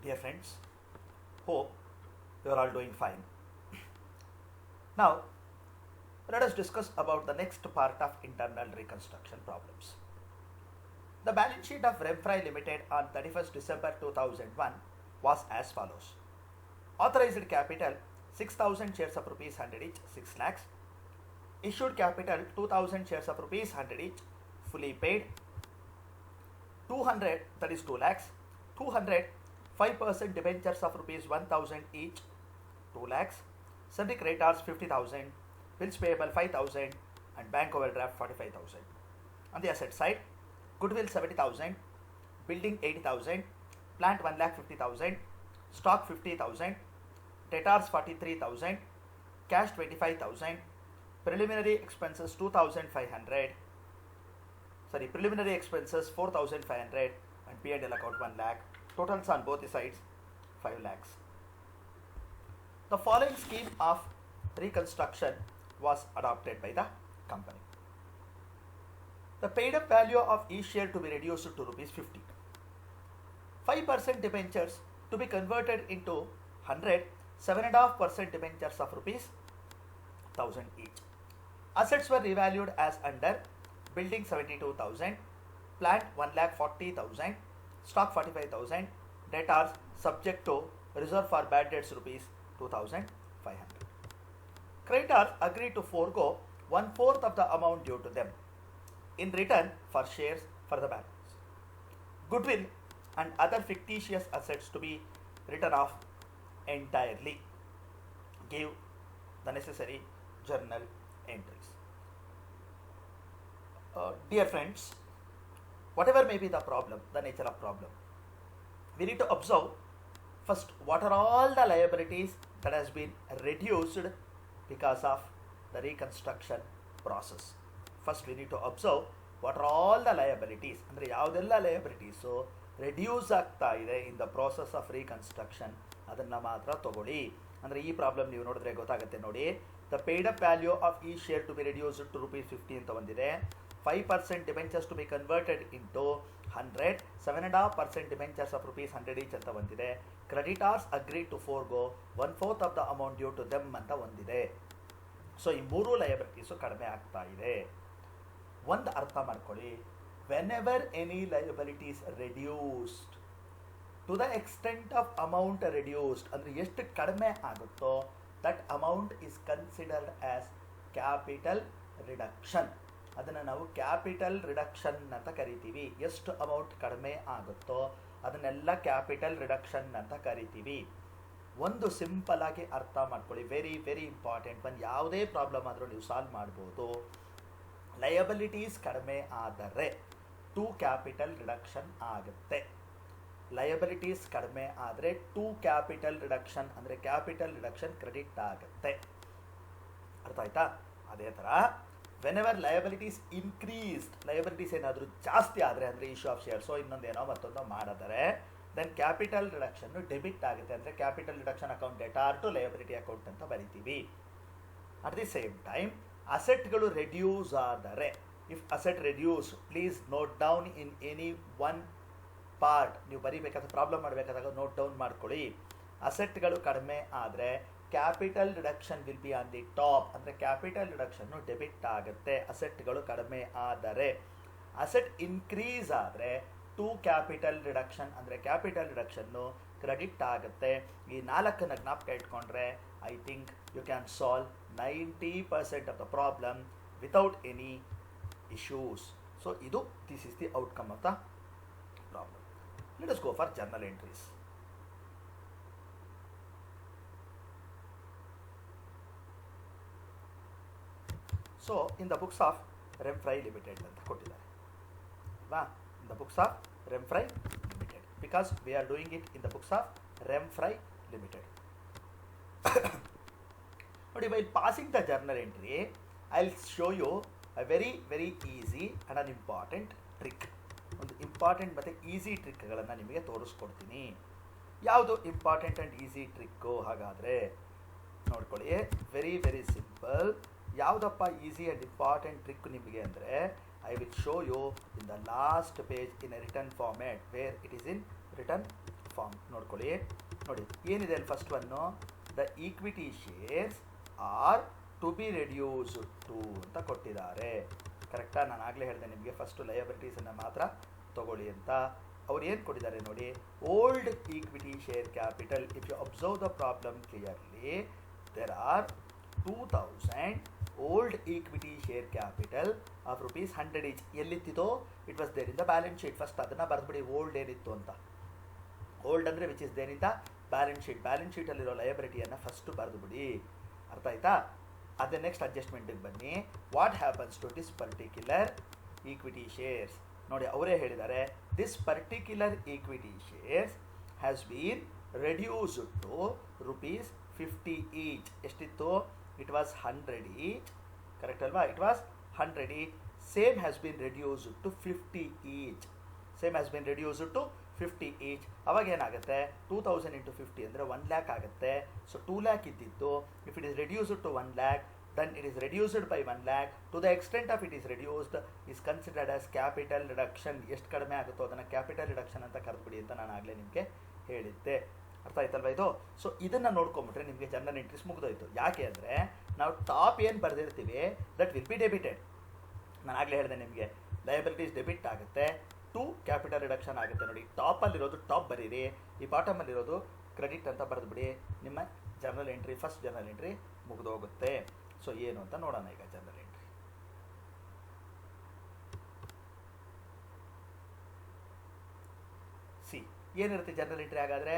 Dear friends, hope you are all doing fine. Now, let us discuss about the next part of internal reconstruction problems. The balance sheet of Remfry Limited on 31st December 2001 was as follows. Authorized capital 6,000 shares of rupees 100 each, 6 lakhs. Issued capital 2,000 shares of rupees 100 each, fully paid. 200, that is 2 lakhs. 200, 5% debentures of rupees 1,000 each, 2 lakhs. Sundry creditors 50,000, bills payable 5,000, and bank overdraft 45,000. On the asset side, goodwill 70,000, building 80,000, plant 1,50,000, stock 50,000, debtors 43,000, cash 25,000, preliminary expenses 2,500, preliminary expenses 4,500, and P&L account 1 lakh. Totals on both the sides 5 lakhs. The following scheme of reconstruction was adopted by the company. The paid up value of each share to be reduced to rupees 50. 5% debentures to be converted into 100, 7.5% debentures of rupees 1,000 each. Assets were revalued as under: building 72,000, plant 1,40,000, stock 45,000, debtors subject to reserve for bad debts rupees 2,500. Creditors agreed to forego 1/4 of the amount due to them in return for shares for the balance. Goodwill and other fictitious assets to be written off entirely. Give the necessary journal entries. Dear friends, whatever may be the problem, the nature of problem, we need to observe first what are all the liabilities that has been reduced because of the reconstruction process. First we need to observe what are all the liabilities, ಅಂದರೆ ಯಾವುದೆಲ್ಲ liabilities reduce ಆಗ್ತಾ ಇದೆ in the process of reconstruction, ಅದನ್ನು ಮಾತ್ರ ತಗೊಳ್ಳಿ. ಅಂದರೆ ಈ problem ನೀವು ನೋಡಿದ್ರೆ ಗೊತ್ತಾಗುತ್ತೆ ನೋಡಿ. The paid up value of ಈ share to be reduced to rupees 50 ಅಂತ ಬಂದಿದೆ. 5% debentures to be converted into 100, 7.5% debentures of rupees 100 each ಅಂತ ಬಂದಿದೆ. Creditors agree to forgo 1/4 of the amount due to them ಅಂತ ಒಂದಿದೆ. ಸೊ ಈ ಮೂರು liabilities ಕಡಿಮೆ ಆಗ್ತಾ ಇದೆ. ಒಂದು ಅರ್ಥ ಮಾಡ್ಕೊಳ್ಳಿ, whenever any liabilities reduced to the extent of amount reduced, ಅಂದರೆ ಎಷ್ಟು ಕಡಿಮೆ ಆಗುತ್ತೋ that amount is considered as capital reduction. ಅದನ್ನು ನಾವು ಕ್ಯಾಪಿಟಲ್ ರಿಡಕ್ಷನ್ ಅಂತ ಕರಿತೀವಿ. ಎಷ್ಟು ಅಮೌಂಟ್ ಕಡಿಮೆ ಆಗುತ್ತೋ ಅದನ್ನೆಲ್ಲ ಕ್ಯಾಪಿಟಲ್ ರಿಡಕ್ಷನ್ ಅಂತ ಕರಿತೀವಿ. ಒಂದು ಸಿಂಪಲ್ ಆಗಿ ಅರ್ಥ ಮಾಡ್ಕೊಳ್ಳಿ, ವೆರಿ ವೆರಿ ಇಂಪಾರ್ಟೆಂಟ್. ಒಂದು ಯಾವುದೇ ಪ್ರಾಬ್ಲಮ್ ಆದರೂ ನೀವು ಸಾಲ್ವ್ ಮಾಡ್ಬೋದು. ಲಯಬಿಲಿಟೀಸ್ ಕಡಿಮೆ ಆದರೆ ಟು ಕ್ಯಾಪಿಟಲ್ ರಿಡಕ್ಷನ್ ಆಗುತ್ತೆ. ಲಯಬಿಲಿಟೀಸ್ ಕಡಿಮೆ ಆದರೆ ಟು ಕ್ಯಾಪಿಟಲ್ ರಿಡಕ್ಷನ್, ಅಂದರೆ ಕ್ಯಾಪಿಟಲ್ ರಿಡಕ್ಷನ್ ಕ್ರೆಡಿಟ್ ಆಗುತ್ತೆ. ಅರ್ಥ ಆಯ್ತಾ? ಅದೇ ಥರ ವೆನೆವರ್ ಲಯಬಿಲಿಟೀಸ್ ಇನ್ಕ್ರೀಸ್ಡ್, ಲಯಬಿಲಿಟೀಸ್ ಏನಾದರೂ ಜಾಸ್ತಿ ಆದರೆ, ಅಂದರೆ ಇಶ್ಯೂ ಆಫ್ ಶೇರ್ಸೋ ಇನ್ನೊಂದೇನೋ ಮತ್ತೊಂದೋ ಮಾಡಿದರೆ, ದೆನ್ ಕ್ಯಾಪಿಟಲ್ ರಿಡಕ್ಷನ್ನು ಡೆಬಿಟ್ ಆಗುತ್ತೆ. ಅಂದರೆ capital reduction account debtor to liability account ಅಂತ ಬರಿತೀವಿ. ಅಟ್ ದಿ ಸೇಮ್ ಟೈಮ್ ಅಸೆಟ್ಗಳು ರೆಡ್ಯೂಸ್ ಆದರೆ, if asset reduce, please note down in any one part. ನೀವು ಬರೀಬೇಕಾದ ಪ್ರಾಬ್ಲಮ್ ಮಾಡಬೇಕಾದಾಗ ನೋಟ್ ಡೌನ್ ಮಾಡ್ಕೊಳ್ಳಿ. ಅಸೆಟ್ಗಳು ಕಡಿಮೆ ಆದರೆ capital reduction will be on the top, ಅಂದರೆ ಕ್ಯಾಪಿಟಲ್ ರಿಡಕ್ಷನ್ನು ಡೆಬಿಟ್ ಆಗುತ್ತೆ ಅಸೆಟ್ಗಳು ಕಡಿಮೆ ಆದರೆ. ಅಸೆಟ್ ಇನ್ಕ್ರೀಸ್ ಆದರೆ ಟು ಕ್ಯಾಪಿಟಲ್ ರಿಡಕ್ಷನ್, ಅಂದರೆ ಕ್ಯಾಪಿಟಲ್ ರಿಡಕ್ಷನ್ನು ಕ್ರೆಡಿಟ್ ಆಗುತ್ತೆ. ಈ ನಾಲ್ಕನ್ನು ಜ್ಞಾಪಕ ಇಟ್ಕೊಂಡ್ರೆ I think you can solve 90% of the problem without any issues. So this is the outcome of the problem. Let us go for journal entries. So in the books of Remfry Limited ಅಂತ ಕೊಟ್ಟಿದ್ದಾರೆ ಅಲ್ವಾ, in the books of Remfry Limited, because we are doing it in the books of Remfry Limited. ನೋಡಿ, while passing the journal entry I'll show you a very very easy and an important trick. ಒಂದು important ಮತ್ತು easy ಟ್ರಿಕ್ಗಳನ್ನು ನಿಮಗೆ ತೋರಿಸ್ಕೊಡ್ತೀನಿ. ಯಾವುದು important and easy trick ಹಾಗಾದರೆ ನೋಡ್ಕೊಳ್ಳಿ. Very very simple. ಯಾವುದಪ್ಪ easy and important trick ನಿಮಗೆ ಅಂದರೆ, I will show you in the last page in a written format, where it is in written form ನೋಡ್ಕೊಳ್ಳಿ. ನೋಡಿ ಏನಿದೆ ಅಲ್ಲಿ first one, the equity shares are to be reduce to ಅಂತ ಕೊಟ್ಟಿದ್ದಾರೆ. ಕರೆಕ್ಟಾ? ನಾನು ಆಗಲೇ ಹೇಳಿದೆ ನಿಮಗೆ ಫಸ್ಟು ಲಯಬಿಲಿಟೀಸನ್ನು ಮಾತ್ರ ತಗೊಳ್ಳಿ ಅಂತ. ಅವ್ರು ಏನು ಕೊಟ್ಟಿದ್ದಾರೆ ನೋಡಿ, old equity share capital. If you observe the problem clearly, there are 2000 old equity share capital of ₹100 each. ಎಲ್ಲಿತ್ತಿತೋ? It was there in the balance sheet. First ಅದನ್ನು ಬರೆದ್ಬಿಡಿ, ಓಲ್ಡ್ ಏನಿತ್ತು ಅಂತ. ಓಲ್ಡ್ ಅಂದರೆ which is there in the balance sheet. Balance ಶೀಟಲ್ಲಿರೋ ಲಯಬಿಲಿಟಿಯನ್ನು first ಬರೆದುಬಿಡಿ. ಅರ್ಥ ಆಯ್ತಾ? ಅದೇ ನೆಕ್ಸ್ಟ್ ಅಡ್ಜಸ್ಟ್ಮೆಂಟಿಗೆ ಬನ್ನಿ. What happens to this particular equity shares? ನೋಡಿ ಅವರೇ ಹೇಳಿದ್ದಾರೆ, this particular equity shares has been reduced to ₹50 each. ಎಷ್ಟಿತ್ತು? It was 100 each. ಕರೆಕ್ಟ್ ಅಲ್ವಾ? It was 100 each. Same has been reduced to 50 each. Same has been reduced to 50 each. ಅವಾಗ ಏನಾಗುತ್ತೆ? 2000 into 50 ಅಂದರೆ 1 lakh ಆಗುತ್ತೆ. So 2 lakh ಇದ್ದಿತ್ತು. If it is reduced to 1 lakh, then it is reduced by 1 lakh. To the extent of it is reduced is considered as capital reduction. ಎಷ್ಟು ಕಡಿಮೆ ಆಗುತ್ತೋ ಅದನ್ನು capital reduction ಅಂತ ಕರೆದ್ಬಿಡಿ ಅಂತ ನಾನು ಆಗಲೇ ನಿಮಗೆ ಹೇಳಿದ್ದೆ. ಅರ್ಥ ಆಯ್ತಲ್ವ ಇದು? ಸೊ ಇದನ್ನು ನೋಡ್ಕೊಂಬಿಟ್ರೆ ನಿಮಗೆ ಜರ್ನಲ್ ಎಂಟ್ರೀಸ್ ಮುಗಿದೋಯ್ತು. ಯಾಕೆ ಅಂದರೆ ನಾವು ಟಾಪ್ ಏನು ಬರೆದಿರ್ತೀವಿ ದಟ್ ವಿಲ್ ಬಿ ಡೆಬಿಟೆಡ್. ನಾನು ಆಗಲೇ ಹೇಳಿದೆ ನಿಮಗೆ, ಲಯಬಿಲಿಟೀಸ್ ಡೆಬಿಟ್ ಆಗುತ್ತೆ, ಟು ಕ್ಯಾಪಿಟಲ್ ರಿಡಕ್ಷನ್ ಆಗುತ್ತೆ. ನೋಡಿ ಟಾಪಲ್ಲಿರೋದು ಟಾಪ್ ಬರೀರಿ, ಈ ಬಾಟಮಲ್ಲಿರೋದು ಕ್ರೆಡಿಟ್ ಅಂತ ಬರೆದ್ಬಿಡಿ. ನಿಮ್ಮ journal entry, first journal entry ಮುಗಿದೋಗುತ್ತೆ. ಸೊ ಏನು ಅಂತ ನೋಡೋಣ ಈಗ ಜರ್ನಲ್ ಎಂಟ್ರಿ. ಸಿ ಏನಿರುತ್ತೆ ಜರ್ನಲ್ ಎಂಟ್ರಿ ಹಾಗಾದರೆ?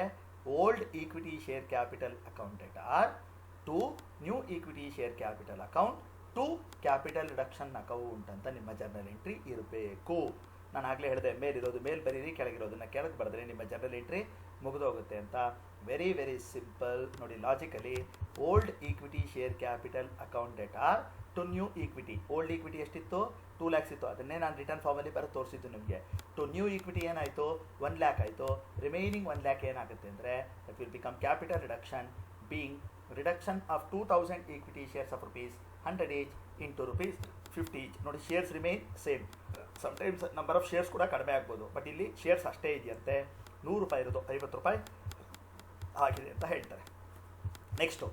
Old equity share capital account D R to new equity share capital account to capital reduction account ಅಂತ ನಿಮ್ಮ ಜರ್ನಲ್ ಎಂಟ್ರಿ ಇರಬೇಕು. ನಾನು ಆಗಲೇ ಹೇಳಿದೆ, ಮೇಲಿರೋದು ಮೇಲ್ ಬರೀರಿ, ಕೆಳಗಿರೋದನ್ನು ಕೆಳಗೆ ಬರೆದ್ರೆ ನಿಮ್ಮ ಜರ್ನಲ್ ಎಂಟ್ರಿ ಮುಗಿದೋಗುತ್ತೆ ಅಂತ. Very very simple. ನೋಡಿ logically, old equity share capital account D R to new equity. Old equity ಎಷ್ಟಿತ್ತು? 2 lakhs ಇತ್ತು. ಅದನ್ನೇ ನಾನು ರಿಟರ್ನ್ ಫಾರ್ಮಲ್ಲಿ ಬರೋದು ತೋರಿಸಿದ್ದು ನಿಮಗೆ. ಟು ನ್ಯೂ ಈಕ್ವಿಟಿ ಏನಾಯಿತು? 1 lakh ಆಯಿತು. ರಿಮೈನಿಂಗ್ 1 lakh ಏನಾಗುತ್ತೆ ಅಂದರೆ that will become capital reduction, being reduction of 2000 equity shares of ₹100 each into ₹50 each. ನೋಡಿ shares remain same. Sometimes number of shares ಕೂಡ ಕಡಿಮೆ ಆಗ್ಬೋದು, ಬಟ್ ಇಲ್ಲಿ ಶೇರ್ಸ್ ಅಷ್ಟೇ ಇದೆಯಂತೆ. ₹100 ಇರೋದು ₹50 ಆಗಿದೆ ಅಂತ ಹೇಳ್ತಾರೆ. Next,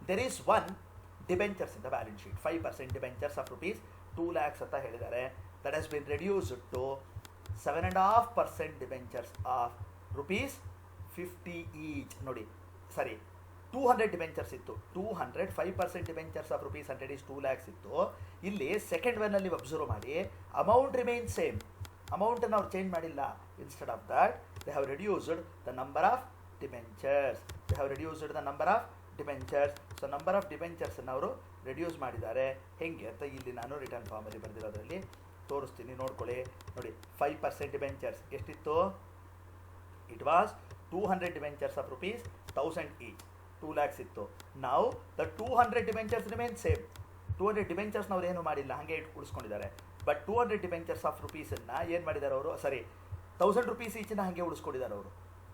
there is one debentures in the balance sheet. 5% debentures of ₹2 lakhs ಅಂತ ಹೇಳಿದ್ದಾರೆ. That has been reduced to 7.5% debentures of ₹50 each. ನೋಡಿ ಸರಿ, 200 ಡಿಬೆಂಚರ್ಸ್ ಇತ್ತು. 200 5% ಡಿಬೆಂಚರ್ಸ್ ಆಫ್ ₹100 ಈಸ್ 2 lakhs ಇತ್ತು. ಇಲ್ಲಿ ಸೆಕೆಂಡ್ ಒನ್ನಲ್ಲಿ ಅಬ್ಸರ್ವ್ ಮಾಡಿ, ಅಮೌಂಟ್ ರಿಮೈನ್ ಸೇಮ್. ಅಮೌಂಟನ್ನು ಅವ್ರು ಚೇಂಜ್ ಮಾಡಿಲ್ಲ. Instead of that they have reduced the number of debentures. They have reduced the number of debentures. So number of ಡಿಬೆಂಚರ್ಸನ್ನು ಅವರು ರೆಡ್ಯೂಸ್ ಮಾಡಿದ್ದಾರೆ. ಹೆಂಗೆ ಅಂತ ಇಲ್ಲಿ ನಾನು ರಿಟರ್ನ್ ಫಾರ್ಮಲ್ಲಿ ಬರೆದಿರೋದ್ರಲ್ಲಿ ತೋರಿಸ್ತೀನಿ, ನೋಡ್ಕೊಳ್ಳಿ. ನೋಡಿ 5% ಡಿಬೆಂಚರ್ಸ್ ಎಷ್ಟಿತ್ತು? It was 200 debentures of ₹1000 each. 2 lakhs ಇತ್ತು. ನಾವು ದ 200 ಡಿಬೆಂಚರ್ಸ್ ರಿಮೈನ್ ಸೇಮ್. 200 ಡಿಬೆಂಚರ್ಸ್ನ ಅವ್ರು ಏನು ಮಾಡಿಲ್ಲ, ಹಾಗೆ ಉಳಿಸ್ಕೊಂಡಿದ್ದಾರೆ. ಬಟ್ 200 ಡಿಬೆಂಚರ್ಸ್ ಆಫ್ ₹ಅನ್ನು ಏನು ಮಾಡಿದ್ದಾರೆ ಅವರು? ಸರಿ, ₹1000 ಈಚನ್ನ ಹಾಗೆ ಉಳಿಸ್ಕೊಂಡಿದ್ದಾರೆ ಅವರು.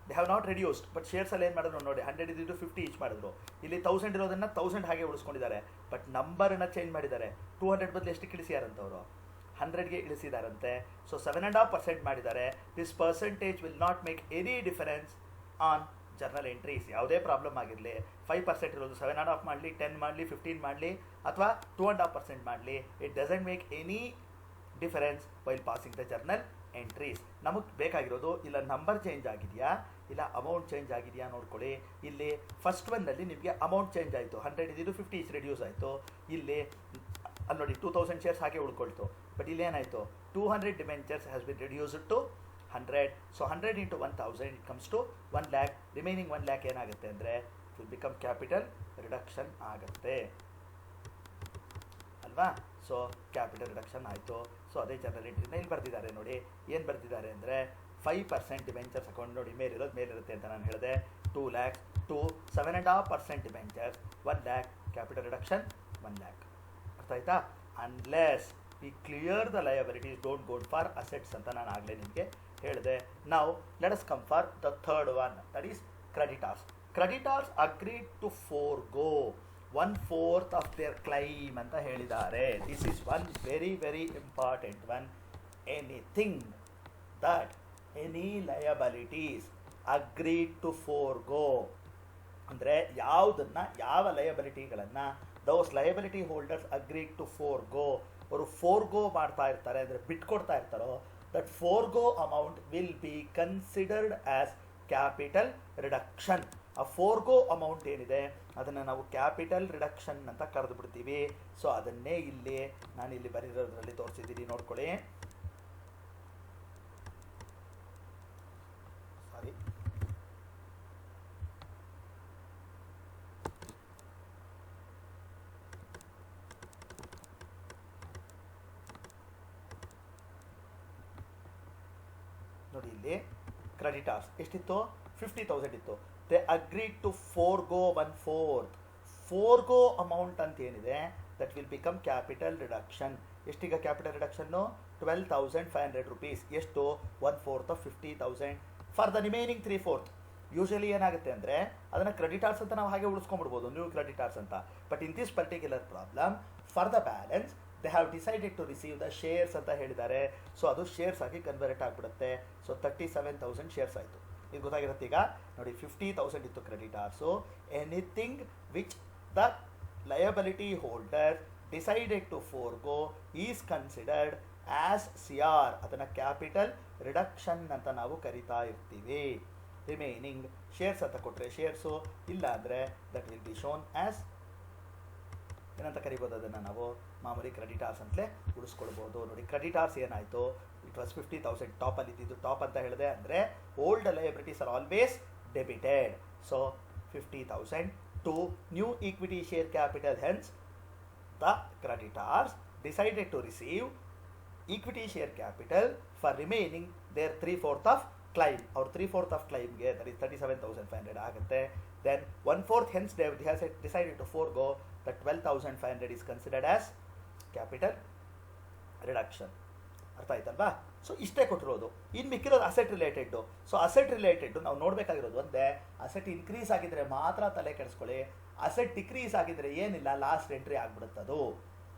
They have not reduced. But ಶೇರ್ಸಲ್ಲಿ ಏನು ಮಾಡಿದ್ರು ನೋಡಿ, 100 ಇದ್ದಿದ್ದು 50 ಈಚ್ ಮಾಡಿದ್ರು. ಇಲ್ಲಿ 1000 ಇರೋದನ್ನು 1000 ಹಾಗೆ ಉಳಿಸ್ಕೊಂಡಿದ್ದಾರೆ. ಬಟ್ ನಂಬರನ್ನು ಚೇಂಜ್ ಮಾಡಿದ್ದಾರೆ. 200 ಬದಲು ಎಷ್ಟಕ್ಕೆ ಇಳಿಸಿದಾರಂತವರು? 100ಗೆ ಇಳಿಸಿದಾರಂತೆ. ಸೊ 7.5% ಮಾಡಿದ್ದಾರೆ. This percentage will not make any difference on journal entries. ಯಾವುದೇ ಪ್ರಾಬ್ಲಮ್ ಆಗಿರಲಿ, 5% ಇರೋದು 7.5 ಮಾಡಲಿ, 10 ಮಾಡಲಿ, 15 ಮಾಡಲಿ, ಅಥವಾ 2.5% ಮಾಡಲಿ, it doesn't make any difference while passing the journal entries. ನಮಗೆ ಬೇಕಾಗಿರೋದು ಇಲ್ಲ ನಂಬರ್ ಚೇಂಜ್ ಆಗಿದೆಯಾ, ಇಲ್ಲ ಅಮೌಂಟ್ ಚೇಂಜ್ ಆಗಿದೆಯಾ ನೋಡ್ಕೊಳ್ಳಿ. ಇಲ್ಲಿ ಫಸ್ಟ್ ಒನ್ನಲ್ಲಿ ನಿಮಗೆ ಅಮೌಂಟ್ ಚೇಂಜ್ ಆಯಿತು. 100 ಇದ್ದಿದ್ದು 50 ಈಚ್ ರೆಡ್ಯೂಸ್ ಆಯಿತು. ಇಲ್ಲಿ ಅಲ್ಲಿ ನೋಡಿ 2000 ಶೇರ್ಸ್ ಹಾಗೆ ಉಳ್ಕೊಳ್ತು. ಬಟ್ ಇಲ್ಲಿ ಏನಾಯಿತು? 200 debentures has been reduced to 100. So 100 into 1000 it comes to 1 lakh. Remaining 1 lakh ಏನಾಗುತ್ತೆ ಅಂದರೆ it will become capital reduction ಆಗುತ್ತೆ ಅಲ್ವಾ? ಸೊ ಕ್ಯಾಪಿಟಲ್ ರಿಡಕ್ಷನ್ ಆಯಿತು. ಸೊ ಅದೇ ಜರ್ನಲ್ ಎಂಟ್ರಿನ ಇಲ್ಲಿ ಬರೆದಿದ್ದಾರೆ ನೋಡಿ. ಏನು ಬರೆದಿದ್ದಾರೆ ಅಂದರೆ 5% ಡಿಬೆಂಚರ್ಸ್ ಅಕೌಂಟ್ ನೋಡಿ ಮೇಲಿರುತ್ತೆ ಅಂತ ನಾನು ಹೇಳಿದೆ. 2 lakhs to 7.5% debentures 1 lakh, capital reduction 1 lakh. ಅರ್ಥ ಆಯ್ತಾ? Unless we clear the liabilities, don't go for assets ಅಂತ ನಾನು ಆಗಲೇ ನಿಮಗೆ ಹೇಳಿದೆ. ನಾವು let us come for the third one, that is creditors. Creditors agreed to forgo 1/4 of their claim ಅಂತ ಹೇಳಿದ್ದಾರೆ. This is one very very important one. Anything that any liabilities agreed to forgo. ಅಂದರೆ ಯಾವುದನ್ನು, ಯಾವ ಲಯಬಿಲಿಟಿಗಳನ್ನು those liability holders agreed to forgo, ಅವರು forgo ಮಾಡ್ತಾ ಇರ್ತಾರೆ, ಅಂದರೆ ಬಿಟ್ಕೊಡ್ತಾ ಇರ್ತಾರೋ, that forgo amount will be considered as capital reduction. ಆ ಫೋರ್ಗೋ ಅಮೌಂಟ್ ಏನಿದೆ ಅದನ್ನು ನಾವು ಕ್ಯಾಪಿಟಲ್ ರಿಡಕ್ಷನ್ ಅಂತ ಕರೆದು ಬಿಡ್ತೀವಿ. ಸೊ ಅದನ್ನೇ ಇಲ್ಲಿ ನಾನಿಲ್ಲಿ ಬರೆದಿರೋದ್ರಲ್ಲಿ ತೋರಿಸಿದ್ದೀನಿ, ನೋಡ್ಕೊಳ್ಳಿ. ಸಾರಿ, ನೋಡಿ ಇಲ್ಲಿ ಕ್ರೆಡಿಟಾರ್ಸ್ ಎಷ್ಟಿತ್ತು, 50,000 ಇತ್ತು. They agreed to forgo 1/4. Forgo amount ಅಂತ ಏನಿದೆ that will become capital reduction. ಎಷ್ಟೀಗ ಕ್ಯಾಪಿಟಲ್ ರಿಡಕ್ಷನ್ನು 12,500 rupees. ಎಷ್ಟು, 1/4 of 50,000 for the remaining 3/4. Usually ಏನಾಗುತ್ತೆ ಅಂದರೆ ಅದನ್ನು ಕ್ರೆಡಿಟಾರ್ಸ್ ಅಂತ ನಾವು ಹಾಗೆ ಉಳಿಸ್ಕೊಂಡ್ಬಿಡ್ಬೋದು, ನ್ಯೂ ಕ್ರೆಡಿಟಾರ್ಸ್ ಅಂತ. But in this particular problem for the balance they have decided to receive the shares ಅಂತ ಹೇಳಿದ್ದಾರೆ. ಸೊ ಅದು ಶೇರ್ಸ್ ಆಗಿ ಕನ್ವರ್ಟ್ ಆಗಿಬಿಡುತ್ತೆ. ಸೊ 37,000 ಶೇರ್ಸ್ ಆಯಿತು. ಇದು ಗೊತ್ತಾಗಿರುತ್ತೆ ಈಗ ನೋಡಿ. 50,000 ಇತ್ತು creditors. Anything which the liability holder decided to forgo is considered as CR. ಅದನ್ನು ಕ್ಯಾಪಿಟಲ್ ರಿಡಕ್ಷನ್ ಅಂತ ನಾವು ಕರಿತಾ ಇರ್ತೀವಿ. ರಿಮೈನಿಂಗ್ ಶೇರ್ಸ್ ಅಂತ ಕೊಟ್ಟರೆ ಶೇರ್ಸು, ಇಲ್ಲ ಅಂದರೆ that will be shown as ಏನಂತ ಕರಿಬೋದು, ಅದನ್ನು ನಾವು ಮಾಮೂಲಿ ಕ್ರೆಡಿಟಾರ್ಸ್ ಅಂತಲೇ ಉಳಿಸ್ಕೊಳ್ಬೋದು. ನೋಡಿ ಕ್ರೆಡಿಟಾರ್ಸ್ ಏನಾಯಿತು, ಇಟ್ ವಾಸ್ 50,000 ಟಾಪಲ್ಲಿ ಇದ್ದಿದ್ದು. ಟಾಪ್ ಅಂತ ಹೇಳಿದೆ ಅಂದರೆ old liabilities are always debited. So 50,000 to new equity share capital. Hence the creditors decided to receive equity share capital for remaining their 3/4 of claim. ಅವ್ರ 3/4 ಆಫ್ ಕ್ಲೈಮ್ಗೆ that is 37,500 ಆಗುತ್ತೆ. Then 1/4 hence they has decided to forgo. The 12,500 is considered as capital reduction. ಅರ್ಥ ಆಯ್ತಲ್ವಾ? So ಇಷ್ಟೇ ಕೊಟ್ಟಿರೋದು. ಇನ್ನು ಮಿಕ್ಕಿರೋದು asset related. So asset related ನಾವು ನೋಡಬೇಕಾಗಿರೋದು ಒಂದೇ, ಅಸೆಟ್ ಇನ್ಕ್ರೀಸ್ ಆಗಿದ್ರೆ ಮಾತ್ರ ತಲೆ ಕೆಡಿಸ್ಕೊಳ್ಳಿ. ಅಸೆಟ್ ಡಿಕ್ರೀಸ್ ಆಗಿದ್ರೆ ಏನಿಲ್ಲ, ಲಾಸ್ಟ್ ಎಂಟ್ರಿ ಆಗಿಬಿಡುತ್ತದು.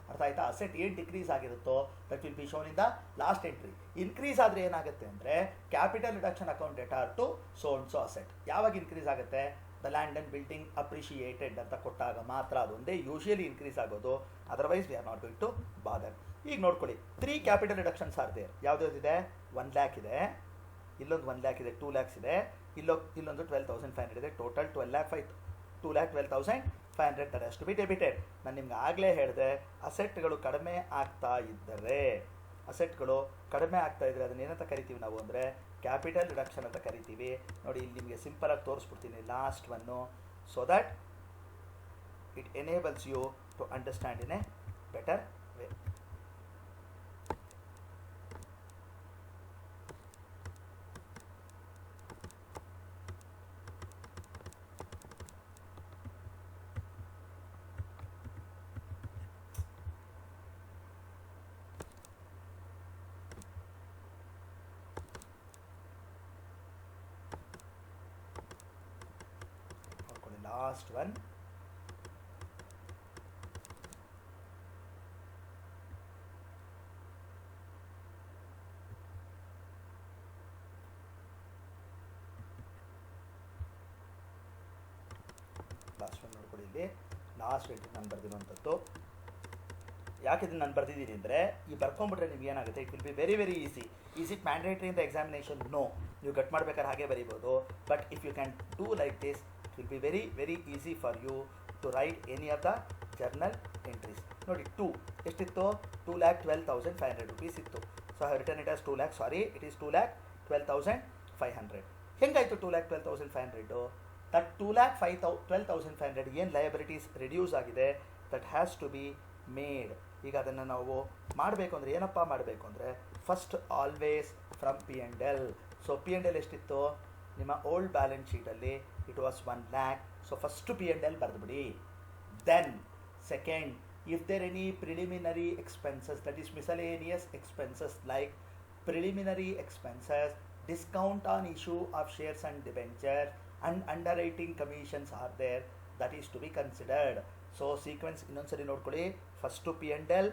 ಅರ್ಥ ಆಯ್ತಾ? ಅಸೆಟ್ ಏನು ಡಿಕ್ರೀಸ್ ಆಗಿರುತ್ತೋ that will be shown in the last entry. Increase ಆದರೆ ಏನಾಗುತ್ತೆ ಅಂದರೆ capital reduction account debtor to so and so asset. ಯಾವಾಗ ಇನ್ಕ್ರೀಸ್ ಆಗುತ್ತೆ, the land and building appreciated ಅಂತ ಕೊಟ್ಟಾಗ ಮಾತ್ರ ಅದೊಂದೇ ಯೂಶುವಲಿ ಇನ್ಕ್ರೀಸ್ ಆಗೋದು. Otherwise we are not going to bother. ಈಗ ನೋಡ್ಕೊಳ್ಳಿ, 3 ಕ್ಯಾಪಿಟಲ್ ರಿಡಕ್ಷನ್ಸ್ ಆರ್ ದೇರ್. ಯಾವುದ್ಯಾವುದಿದೆ, 1 lakh ಇದೆ, ಇಲ್ಲೊಂದು 1 lakh ಇದೆ, 2 lakhs ಇದೆ, ಇಲ್ಲೊಂದು 12,500 ಇದೆ. ಟೋಟಲ್ 12 lakh ಆಯಿತು. 2,12,500 that has to be debited. ನಾನು ನಿಮ್ಗೆ ಆಗಲೇ ಹೇಳಿದೆ, ಅಸೆಟ್ಗಳು ಕಡಿಮೆ ಆಗ್ತಾ ಇದ್ದರೆ ಅದನ್ನ ಏನಂತ ಕರಿತೀವಿ ನಾವು ಅಂದರೆ ಕ್ಯಾಪಿಟಲ್ ರಿಡಕ್ಷನ್ ಅಂತ ಕರಿತೀವಿ. ನೋಡಿ ಇಲ್ಲಿ ನಿಮಗೆ ಸಿಂಪಲಾಗಿ ತೋರಿಸ್ಬಿಡ್ತೀನಿ last one, so that it enables you to understand in a better way. Last one. ನೋಡ್ಕೊಳ್ಳಿ, ಇಲ್ಲಿ ಲಾಸ್ಟ್ ಎಂಟ್ರಿ ನಾನು ಬರ್ದಿರುವಂಥದ್ದು. ಯಾಕೆ ಇದನ್ನು ನಾನು ಬರ್ದಿದ್ದೀನಿ ಅಂದರೆ, ಈ ಬರ್ಕೊಂಡ್ಬಿಟ್ರೆ ನಿಮ್ಗೆ ಏನಾಗುತ್ತೆ, it will be very very easy. Is it mandatory in the examination? No. ನೀವು ಕಟ್ ಮಾಡ್ಬೇಕಾದ್ರೆ ಹಾಗೆ ಬರೀಬೋದು. But if you can do like this, it will be very very easy for you to write any of the journal entries. ನೋಡಿ 2 ಎಷ್ಟಿತ್ತು, 2,12,500 rupees ಇತ್ತು. So I return it as 2 lakh. Sorry, it is 2,12,500. ಹೆಂಗಾಯಿತು 2,12,500? That 2,12,500 ಏನು liabilities reduce ಆಗಿದೆ, that has to be made. ಈಗ ಅದನ್ನು ನಾವು ಮಾಡಬೇಕು ಅಂದರೆ ಏನಪ್ಪ ಮಾಡಬೇಕು ಅಂದರೆ, first always from P&L. So P&L ಎಷ್ಟಿತ್ತು ನಿಮ್ಮ ಓಲ್ಡ್ ಬ್ಯಾಲೆನ್ಸ್ ಶೀಟಲ್ಲಿ, it was 1 lakh. So first P&L ಬರೆದುಬಿಡಿ. Then second, if there any preliminary expenses, that is miscellaneous expenses like preliminary expenses, discount on issue of shares and debenture and underwriting commissions are there, that is to be considered. So sequence ಇನ್ನೊಂದ್ಸರಿ ನೋಡ್ಕೊಳ್ಳಿ. First P&L,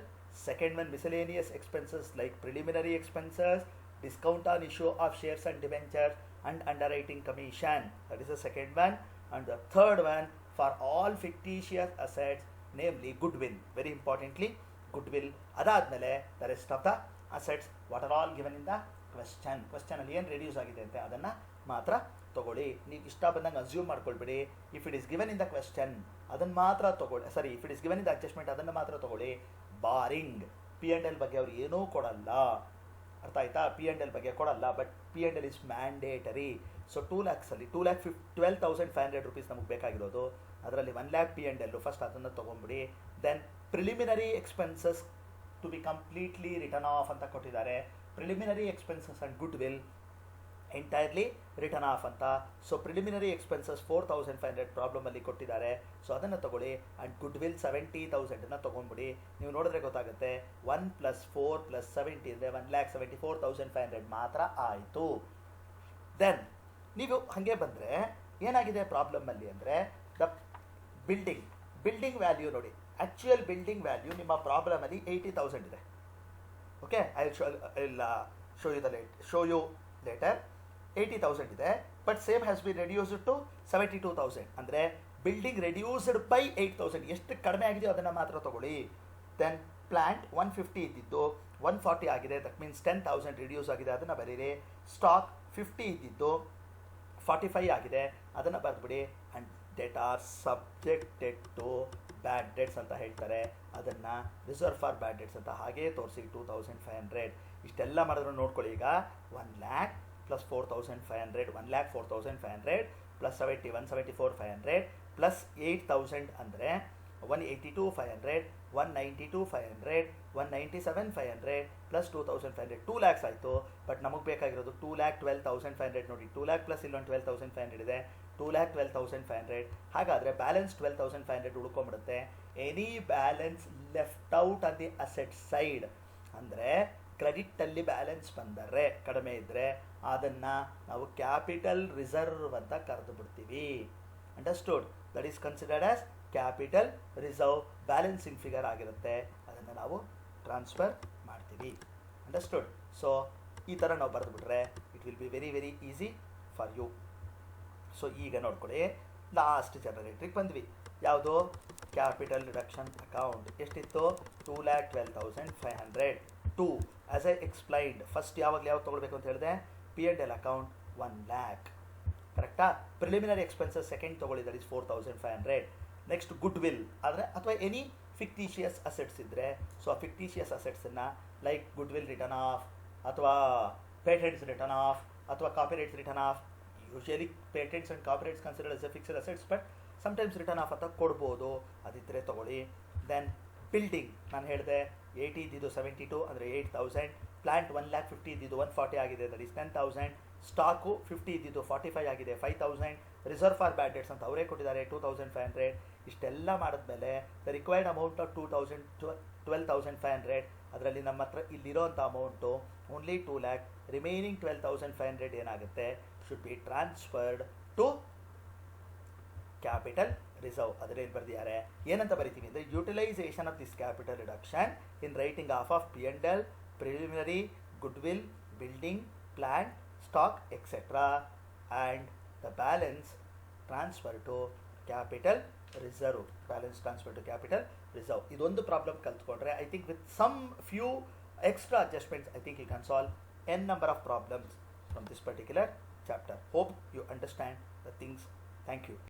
second one miscellaneous expenses like preliminary expenses, discount on issue of shares and debentures, and underwriting commission. That is the second one. And the third one, for all fictitious assets, namely goodwill. Very importantly, goodwill. Adadmele, the rest of the assets, what are all given in the question. Question ಅಲ್ಲಿ ಏನು reduce ಆಗಿದೆ ಅಂತ ಅದನ್ನು ಮಾತ್ರ ತಗೊಳ್ಳಿ. ನೀವು ಇಷ್ಟ ಬಂದಂಗೆ ಅಸ್ಯೂಮ್ ಮಾಡ್ಕೊಳ್ಬೇಡಿ. If it is given in the question ಅದನ್ನು ಮಾತ್ರ ತಗೊಳ್ಳಿ. ಸರಿ, if it is given in the adjustment ಅದನ್ನು ಮಾತ್ರ ತಗೊಳ್ಳಿ. ಬಾರಿಂಗ್ P&L ಬಗ್ಗೆ ಅವ್ರು ಏನೂ ಕೊಡಲ್ಲ. ಅರ್ಥ ಆಯ್ತಾ? P&L ಬಗ್ಗೆ ಕೊಡಲ್ಲ, but P&L is mandatory. So 2 ಲ್ಯಾಕ್ಸಲ್ಲಿ 12,500 rupees ನಮಗೆ ಬೇಕಾಗಿರೋದು. ಅದರಲ್ಲಿ 1 lakh P&L ಫಸ್ಟ್ ಅದನ್ನು ತೊಗೊಂಬಿಡಿ. Then preliminary expenses to be completely written off ಅಂತ ಕೊಟ್ಟಿದ್ದಾರೆ. Preliminary expenses and goodwill entirely written off ಅಂತ. ಸೊ ಪ್ರಿಲಿಮಿನರಿ ಎಕ್ಸ್ಪೆನ್ಸಸ್ 4,500 ಪ್ರಾಬ್ಲಮಲ್ಲಿ ಕೊಟ್ಟಿದ್ದಾರೆ. ಸೊ ಅದನ್ನು ತಗೊಳ್ಳಿ. ಆ್ಯಂಡ್ ಗುಡ್ ವಿಲ್ 70,000 ತೊಗೊಂಡ್ಬಿಡಿ. ನೀವು ನೋಡಿದ್ರೆ ಗೊತ್ತಾಗುತ್ತೆ. 1 + 4 + 70 ಅಂದರೆ 1,74,500 ಮಾತ್ರ ಆಯಿತು. ದೆನ್ ನೀವು ಹಾಗೆ ಬಂದರೆ ಏನಾಗಿದೆ ಪ್ರಾಬ್ಲಮಲ್ಲಿ ಅಂದರೆ ದ ಬಿಲ್ಡಿಂಗ್ ವ್ಯಾಲ್ಯೂ ನೋಡಿ. ಆ್ಯಕ್ಚುಯಲ್ ಬಿಲ್ಡಿಂಗ್ ವ್ಯಾಲ್ಯೂ ನಿಮ್ಮ ಪ್ರಾಬ್ಲಮಲ್ಲಿ 80,000 ಇದೆ. Okay, I will show you later. 80,000 ಇದೆ, but same has be reduced to 72,000. ಅಂದರೆ ಬಿಲ್ಡಿಂಗ್ ರೆಡ್ಯೂಸ್ಡ್ ಬೈ 8,000. ಎಷ್ಟು ಕಡಿಮೆ ಆಗಿದೆಯೋ ಅದನ್ನು ಮಾತ್ರ ತಗೊಳ್ಳಿ. ದೆನ್ ಪ್ಲ್ಯಾಂಟ್ 150 ಇದ್ದಿದ್ದು 140 ಆಗಿದೆ. ದಟ್ ಮೀನ್ಸ್ 10,000 ರಿಡ್ಯೂಸ್ ಆಗಿದೆ, ಅದನ್ನು ಬರೀರಿ. ಸ್ಟಾಕ್ 50 ಇದ್ದಿದ್ದು 45 ಆಗಿದೆ, ಅದನ್ನು ಬರೆದ್ಬಿಡಿ. And debt are subjected to bad debts ಅಂತ ಹೇಳ್ತಾರೆ. ಅದನ್ನು ರಿಸರ್ವ್ ಫಾರ್ ಬ್ಯಾಡ್ ಡೆಟ್ಸ್ ಅಂತ ಹಾಗೇ ತೋರಿಸಿ. 2,500 ಇಷ್ಟೆಲ್ಲ ಮಾಡಿದ್ರು ನೋಡ್ಕೊಳ್ಳಿ. ಈಗ 1 lakh + 4,500, 1,04,500 + 70, 174,500 + 8,000 ಅಂದರೆ 182,500, 192,500, 197,500 + 2,500, 2 lakhs ಆಯಿತು. ಬಟ್ ನಮಗೆ ಬೇಕಾಗಿರೋದು 2,12,500 ನೋಡಿ. 2 lakh ಪ್ಲಸ್ ಇಲ್ಲೊಂದು 12,500 ಇದೆ. 2,12,500. ಹಾಗಾದರೆ ಬ್ಯಾಲೆನ್ಸ್ 12,500 ಉಳ್ಕೊಂಬಿಡುತ್ತೆ. Any balance left out on the asset side ಅಂದರೆ ಕ್ರೆಡಿಟಲ್ಲಿ ಬ್ಯಾಲೆನ್ಸ್ ಬಂದರೆ ಕಡಿಮೆ ಇದ್ದರೆ ಅದನ್ನು ನಾವು ಕ್ಯಾಪಿಟಲ್ ರಿಸರ್ವ್ ಅಂತ ಕರೆದು ಬಿಡ್ತೀವಿ. Understood? That is considered as capital reserve. Balancing figure ಆಗಿರುತ್ತೆ, ಅದನ್ನು ನಾವು ಟ್ರಾನ್ಸ್ಫರ್ ಮಾಡ್ತೀವಿ. ಅಂಡರ್ಸ್ಟುಡ್? ಸೊ ಈ ಥರ ನಾವು ಬರೆದುಬಿಟ್ರೆ it will be very very easy for you. So ಈಗ ನೋಡ್ಕೊಳ್ಳಿ, ಲಾಸ್ಟ್ ಜನರೇಟ್ರಿಗೆ ಬಂದ್ವಿ. ಯಾವುದು? Capital reduction account. ಎಷ್ಟಿತ್ತು? 2,12,500. 2 ಆಸ್ ಐ ಎಕ್ಸ್ಪ್ಲೈನ್ಡ್. ಫಸ್ಟ್ ಯಾವಾಗಲೂ ಯಾವ್ದು ತೊಗೊಳ್ಬೇಕು ಅಂತ ಹೇಳಿದೆ? P&L account 1 lakh. ಕರೆಕ್ಟಾ? ಪ್ರಿಲಿಮಿನರಿ ಎಕ್ಸ್ಪೆನ್ಸಸ್ ಸೆಕೆಂಡ್ ತೊಗೊಳ್ಳಿ, that is 4,500. Next goodwill ಆದರೆ ಅಥವಾ ಎನಿ ಫಿಕ್ಟಿಷಿಯಸ್ ಅಸೆಟ್ಸ್ ಇದ್ದರೆ, ಸೊ ಆ ಫಿಕ್ಟಿಷಿಯಸ್ ಅಸೆಟ್ಸನ್ನು like goodwill written off ಅಥವಾ ಪೇಟೆಂಟ್ಸ್ ರಿಟರ್ನ್ ಆಫ್ ಅಥವಾ copyrights written off. Usually patents and copyrights considered as a fixed assets, but sometimes written off ಅಂತ ಕೊಡ್ಬೋದು, ಅದಿದ್ದರೆ ತೊಗೊಳ್ಳಿ. ದೆನ್ ಬಿಲ್ಡಿಂಗ್ ನಾನು ಹೇಳಿದೆ 80 ಇದ್ದಿದ್ದು 72 ಅಂದರೆ 8,000. ಪ್ಲ್ಯಾಂಟ್ 1,50,000 ಇದ್ದಿದ್ದು 140 ಆಗಿದೆ, ದಟ್ ಈಸ್ 10,000. ಸ್ಟಾಕು 50 ಇದ್ದಿದ್ದು 45 ಆಗಿದೆ, 5,000. ರಿಸರ್ವ್ ಫಾರ್ ಬ್ಯಾಡ್ ಡೆಟ್ಸ್ ಅಂತ ಅವರೇ ಕೊಟ್ಟಿದ್ದಾರೆ 2,500. ಇಷ್ಟೆಲ್ಲ ಮಾಡಿದ್ಮೇಲೆ ದ ರಿಕ್ವೈರ್ಡ್ ಅಮೌಂಟ್ ಆಫ್ 12,500. ಅದರಲ್ಲಿ ನಮ್ಮ ಹತ್ರ ಇಲ್ಲಿರೋಂಥ ಅಮೌಂಟು ಓನ್ಲಿ 2 lakh. ರಿಮೈನಿಂಗ್ 12,500 ಏನಾಗುತ್ತೆ? Should be transferred to capital reserve. ಅದರಲ್ಲಿ ಬರೆದಿದ್ದಾರೆ. ಏನಂತ ಬರಿತೀವಿ ಅಂದರೆ utilisation of this capital reduction in writing off P&L, preliminary, goodwill, building, plant, stock etcetera, and the balance transfer to capital reserve. Balance transfer to capital reserve. ಇದೊಂದು problem ಕಲ್ತ್ಕೊಂಡ್ರೆ I think with some few extra adjustments I think you can solve n number of problems from this particular chapter. Hope you understand the things. Thank you.